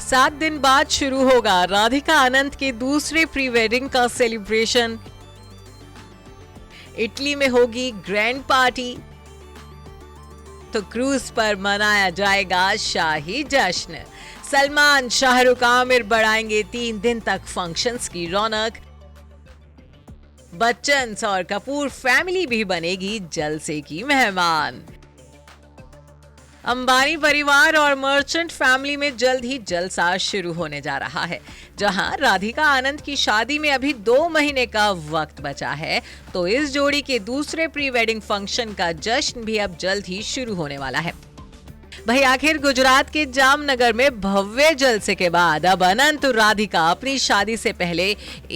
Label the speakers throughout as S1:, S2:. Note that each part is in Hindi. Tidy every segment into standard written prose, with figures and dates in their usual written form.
S1: 7 दिन बाद शुरू होगा राधिका आनंद के दूसरे प्री वेडिंग का सेलिब्रेशन। इटली में होगी ग्रैंड पार्टी, तो क्रूज पर मनाया जाएगा शाही जश्न। सलमान, शाहरुख, आमिर बढ़ाएंगे 3 दिन तक फंक्शंस की रौनक। बच्चन और कपूर फैमिली भी बनेगी जलसे की मेहमान। अंबानी परिवार और मर्चेंट फैमिली में जल्द ही जलसा शुरू होने जा रहा है। जहां राधिका आनंद की शादी में अभी 2 महीने का वक्त बचा है, तो इस जोड़ी के दूसरे प्री वेडिंग फंक्शन का जश्न भी अब जल्द ही शुरू होने वाला है। भाई आखिर गुजरात के जामनगर में भव्य जलसे के बाद अब अनंत और राधिका अपनी शादी से पहले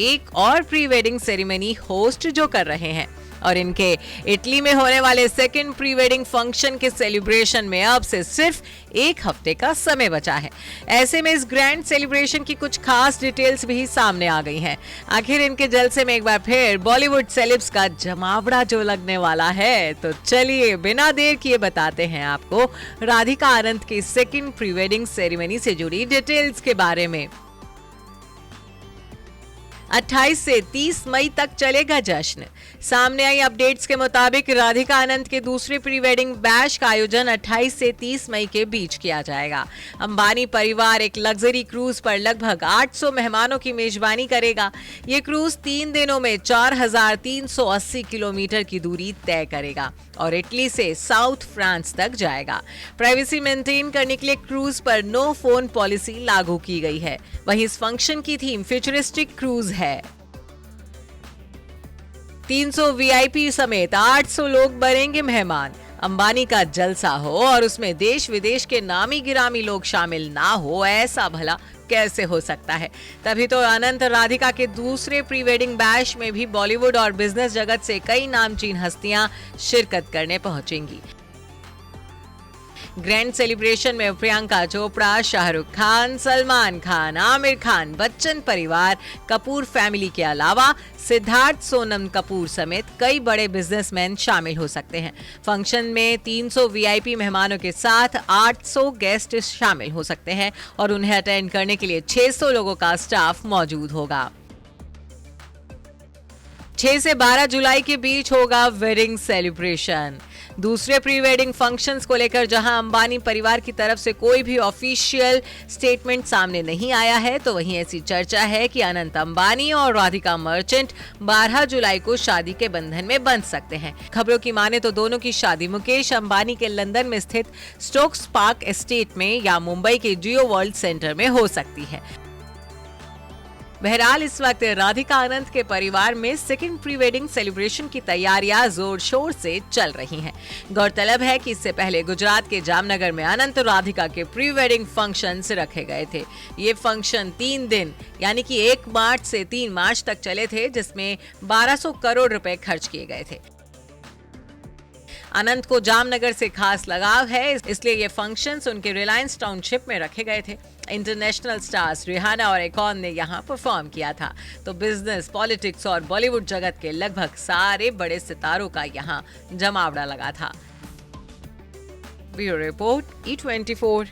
S1: एक और प्री वेडिंग सेरेमनी होस्ट जो कर रहे हैं, और इनके इटली में होने वाले सेकंड प्री वेडिंग फंक्शन के सेलिब्रेशन में अब से सिर्फ 1 हफ्ते का समय बचा है। ऐसे में इस ग्रैंड सेलिब्रेशन की कुछ खास डिटेल्स भी सामने आ गई हैं। आखिर इनके जलसे में एक बार फिर बॉलीवुड सेलेब्स का जमावड़ा जो लगने वाला है, तो चलिए बिना देर किए बताते हैं आपको राधिका आनंद की सेकंड प्री वेडिंग सेरेमनी से जुड़ी डिटेल्स के बारे में। 28 से 30 मई तक चलेगा जश्न। सामने आई अपडेट्स के मुताबिक राधिका आनंद के दूसरे प्री वेडिंग बैश का आयोजन 28 से 30 मई के बीच किया जाएगा। अंबानी परिवार एक लग्जरी क्रूज पर लगभग 800 मेहमानों की मेजबानी करेगा। ये क्रूज 3 दिनों में 4380 किलोमीटर की दूरी तय करेगा और इटली से साउथ फ्रांस तक जाएगा। प्राइवेसी मेंटेन करने के लिए क्रूज पर नो फोन पॉलिसी लागू की गई है। वहीं इस फंक्शन की थीम फ्यूचरिस्टिक क्रूज है। 300 वीआईपी समेत 800 लोग बनेंगे मेहमान। अंबानी का जलसा हो और उसमें देश विदेश के नामी गिरामी लोग शामिल ना हो, ऐसा भला कैसे हो सकता है। तभी तो अनंत राधिका के दूसरे प्री वेडिंग बैश में भी बॉलीवुड और बिजनेस जगत से कई नामचीन हस्तियां शिरकत करने पहुंचेंगी। ग्रैंड सेलिब्रेशन में प्रियंका चोपड़ा, शाहरुख खान, सलमान खान, आमिर खान, बच्चन परिवार, कपूर फैमिली के अलावा सिद्धार्थ, सोनम कपूर समेत कई बड़े बिजनेसमैन शामिल हो सकते हैं। फंक्शन में 300 वीआईपी मेहमानों के साथ 800 गेस्ट शामिल हो सकते हैं और उन्हें अटेंड करने के लिए 600 लोगों का स्टाफ मौजूद होगा। 6 से 12 जुलाई के बीच होगा वेडिंग सेलिब्रेशन। दूसरे प्री वेडिंग फंक्शंस को लेकर जहां अंबानी परिवार की तरफ से कोई भी ऑफिशियल स्टेटमेंट सामने नहीं आया है, तो वहीं ऐसी चर्चा है कि अनंत अंबानी और राधिका मर्चेंट 12 जुलाई को शादी के बंधन में बंध सकते हैं। खबरों की माने तो दोनों की शादी मुकेश अंबानी के लंदन में स्थित स्टोक्स पार्क एस्टेट में या मुंबई के जियो वर्ल्ड सेंटर में हो सकती है। बहरहाल इस वक्त राधिका आनंद के परिवार में सेकंड प्री वेडिंग सेलिब्रेशन की तैयारियां जोर शोर से चल रही हैं। गौरतलब है कि इससे पहले गुजरात के जामनगर में अनंत और राधिका के प्री वेडिंग फंक्शंस रखे गए थे। ये फंक्शन 3 दिन यानी कि 1 मार्च से 3 मार्च तक चले थे, जिसमें 1200 करोड़ रुपए खर्च किए गए थे। अनंत को जामनगर से खास लगाव है, इसलिए ये फंक्शंस उनके रिलायंस टाउनशिप में रखे गए थे। इंटरनेशनल स्टार्स रिहाना और एकॉन ने यहाँ परफॉर्म किया था। तो बिजनेस, पॉलिटिक्स और बॉलीवुड जगत के लगभग सारे बड़े सितारों का यहाँ जमावड़ा लगा था। Bureau report, E24।